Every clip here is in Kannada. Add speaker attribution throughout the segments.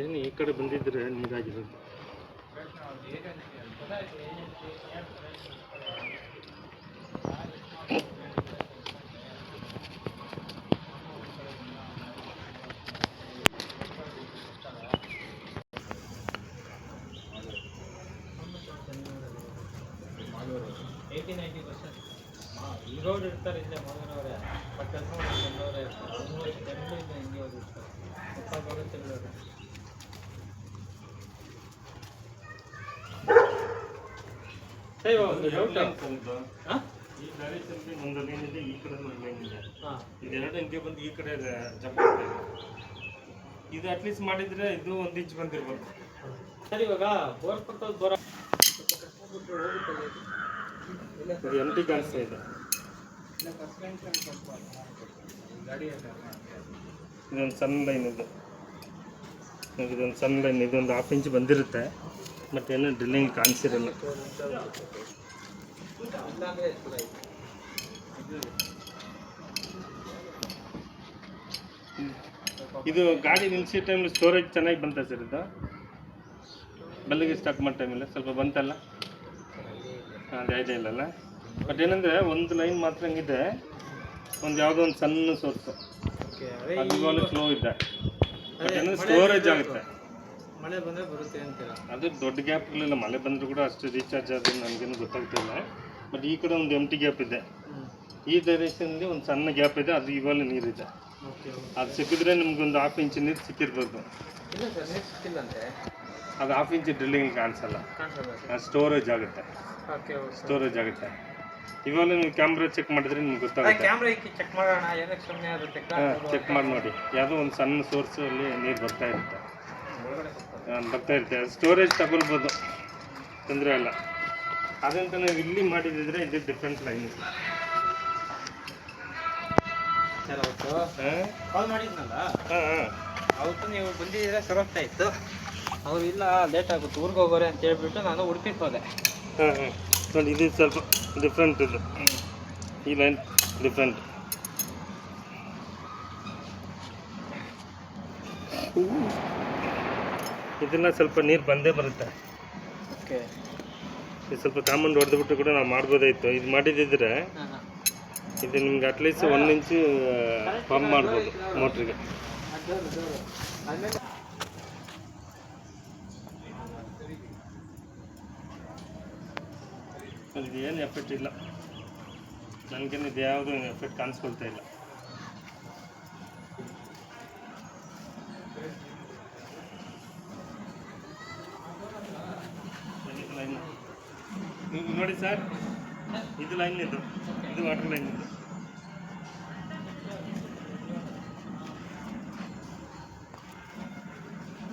Speaker 1: ಏನು ಈ ಕಡೆ ಬಂದಿದ್ರೆ ನೀರಾಗಿರೋದು.
Speaker 2: ಈಗವ್ರು ಇರ್ತಾರೆ ಇಲ್ಲೇ ಮಗನವರೇ ಬಟ್ ಕೆಲಸ ಬಂದವರೇ ಇರ್ತಾರೆ ಹಿಂಗೆ ಅವ್ರು ಇರ್ತಾರೆ ಮುಪ್ಪಾಗೋರು ತಿಂಗಳವರು. ಸರಿ ಒಂದು ಡೌಟ್
Speaker 1: ಈ ಗಾಡಿ ಸ್ವಲ್ಪ ಒಂದು ಲೈನ್ ಇದೆ, ಈ ಕಡೆ ಒಂದು ಲೈನ್ ಇದೆ. ಇದೆರಡು ಹಿಂಗೆ ಬಂದು ಈ ಕಡೆ ಜಂಪ್ ಆಗ್ತಾ ಇದೆ. ಇದು ಅಟ್ಲೀಸ್ಟ್ ಮಾಡಿದ್ರೆ ಇದು 1 ಇಂಚ್ ಬಂದಿರ್ಬೋದು.
Speaker 2: ಸರಿ ಇವಾಗ ಬೋರ್ ಕೊಟ್ಟು ಬೋರ್
Speaker 1: ಎಂಟಿ ಕಾಣಿಸ್ತಾ ಇದೆ. ಇದೊಂದು ಸಣ್ಣ ಲೈನ್ ಇದು, ಇದೊಂದು ಸಣ್ಣ ಲೈನ್, ಇದೊಂದು 1/2 ಇಂಚ್ ಬಂದಿರುತ್ತೆ. ಮತ್ತೇನು ಡ್ರಿಲ್ಲಿಂಗ್ ಕಾಣಿಸಿರಲ್ಲ. ಇದು ಗಾಡಿ ನಿಲ್ಸೋ ಟೈಮಲ್ಲಿ ಸ್ಟೋರೇಜ್ ಚೆನ್ನಾಗಿ ಬಂತ ಸರ್? ಇದು ಬೆಳಗ್ಗೆ ಸ್ಟಾರ್ಟ್ ಮಾಡೋ ಟೈಮಲ್ಲಿ ಸ್ವಲ್ಪ ಬಂತಲ್ಲ? ಅದೇ ಐಡಿಯಾ ಇಲ್ಲಲ್ಲ. ಬಟ್ ಏನಂದರೆ ಒಂದು ಲೈನ್ ಮಾತ್ರ ಹಂಗಿದೆ, ಒಂದು ಯಾವುದೋ ಒಂದು ಸಣ್ಣ ಸೋರ್ಸು ಅದು ಸ್ಲೋ ಇದೆ. ಬಟ್ ಏನಂದರೆ ಸ್ಟೋರೇಜ್ ಆಗುತ್ತೆ.
Speaker 2: ಮಳೆ ಬಂದರೆ ಬರುತ್ತೆ ಅಂತೀರ? ಅದು
Speaker 1: ದೊಡ್ಡ ಗ್ಯಾಪ್ಗಳಿಲ್ಲ, ಮಳೆ ಬಂದರೂ ಕೂಡ ಅಷ್ಟು ರೀಚಾರ್ಜ್ ಆದ್ರೆ ನನಗೇನು ಗೊತ್ತಾಗ್ತಿಲ್ಲ. ಬಟ್ ಈ ಕಡೆ ಒಂದು ಎಂಟಿ ಗ್ಯಾಪ್ ಇದೆ, ಈ ಡೈರೆಕ್ಷನಲ್ಲಿ ಒಂದು ಸಣ್ಣ ಗ್ಯಾಪ್ ಇದೆ, ಅದು ಇವಾಗ ನೀರಿದೆ. ಅದು ಸಿಕ್ಕಿದ್ರೆ ನಿಮ್ಗೊಂದು 1/2 ಇಂಚ್ ನೀರು ಸಿಕ್ಕಿರ್ಬೋದು. ಅದು 1/2 ಇಂಚ್ ಡ್ರಿಲ್ಲಿಂಗ್ ಕಾಣಿಸಲ್ಲ, ಸ್ಟೋರೇಜ್ ಆಗುತ್ತೆ. ಸ್ಟೋರೇಜ್ ಆಗುತ್ತೆ. ಇವಾಗ ನೀವು ಕ್ಯಾಮ್ರಾ ಚೆಕ್ ಮಾಡಿದ್ರೆ ನಿಮ್ಗೆ ಗೊತ್ತಾಗುತ್ತೆ. ಚೆಕ್ ಮಾಡಿ ನೋಡಿ, ಯಾವುದೋ ಒಂದು ಸಣ್ಣ ಸೋರ್ಸಲ್ಲಿ ನೀರು ಬರ್ತಾ ಇರುತ್ತೆ. ಸ್ಟೋರೇಜ್ ತಗೊಳ್ಬೋದು, ತೊಂದರೆ ಇಲ್ಲ. ಅದಂತ ನಾವು ಇಲ್ಲಿ ಮಾಡಿದ್ರೆ ಇದು ಡಿಫ್ರೆಂಟ್ ಲೈನ್.
Speaker 2: ಕಾಲ್ ಮಾಡಿದ್ನಲ್ಲ ಅವತ್ತು ನೀವು ಬಂದಿದ್ದೀರಾ ಸರ್ ಹೋಗ್ತಾ ಇತ್ತು. ಅವ್ರು ಇಲ್ಲ ಲೇಟ್ ಆಗುತ್ತೆ ಊರಿಗೆ ಹೋಗೋರೆ ಅಂತ ಹೇಳ್ಬಿಟ್ಟು ನಾನು ಉಡುಪಿಗೆ ಹೋದೆ.
Speaker 1: ನೋಡಿ ಇದು ಸ್ವಲ್ಪ ಡಿಫ್ರೆಂಟ್, ಇದು ಈ ಲೈನ್ ಡಿಫ್ರೆಂಟ್. ಇದೆಲ್ಲ ಸ್ವಲ್ಪ ನೀರು ಬಂದೇ ಬರುತ್ತೆ.
Speaker 2: ಓಕೆ,
Speaker 1: ಇದು ಸ್ವಲ್ಪ ಕಾಮನ್ ಹೊಡೆದ್ಬಿಟ್ಟು ಕೂಡ ನಾವು ಮಾಡ್ಬೋದಾಯಿತು. ಇದು ಮಾಡಿದ್ದಿದ್ರೆ ಇದು ನಿಮ್ಗೆ ಅಟ್ಲೀಸ್ಟ್ 1 ಇಂಚು ಪಂಪ್ ಮಾಡ್ಬೋದು ಮೋಟ್ರಿಗೆ. ಇದು ಏನು ಎಫೆಕ್ಟ್ ಇಲ್ಲ, ನನಗೇನು ಇದು ಯಾವುದು ಎಫೆಕ್ಟ್ ಕಾಣಿಸ್ಕೊಳ್ತಾ ಇಲ್ಲ. ನೋಡಿ ಸರ್, ಇದು ಲೈನ್ ಇದು ವಾಟರ್ ಲೈನ್ ಇದು.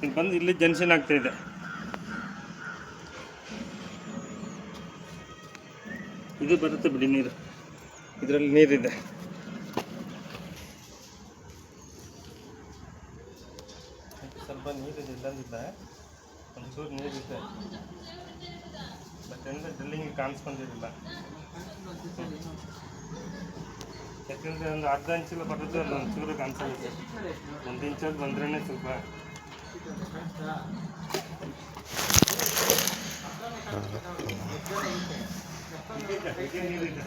Speaker 1: ಇದು ಬಂದು ಇಲ್ಲಿ ಜಂಕ್ಷನ್ ಆಗ್ತಾ ಇದೆ. ಇದು ಬರುತ್ತೆ ಬಿಡಿ ನೀರು, ಇದರಲ್ಲಿ ನೀರಿದೆ. ಸ್ವಲ್ಪ ನೀರಿದೆ, ಇಲ್ಲಂದಿಲ್ಲ ಒಂಚೂರು ನೀರಿದೆ. ಬಟ್ ಅಂದರೆ ಡ್ರಿಲ್ಲಿಂಗ್ ಕಾಣಿಸ್ಕೊಂಡಿರಲಿಲ್ಲ. ಯಾಕೆಂದರೆ ಒಂದು ಅರ್ಧ ಇಂಚೆಲ್ಲ ಬರುತ್ತೆ, ಅಲ್ಲ ಒಂಚೂರು ಕಾಣಿಸೋದು. 1 ಇಂಚಲ್ಲಿ ಬಂದ್ರೇ ಸ್ವಲ್ಪ ನೀರಿದೆ.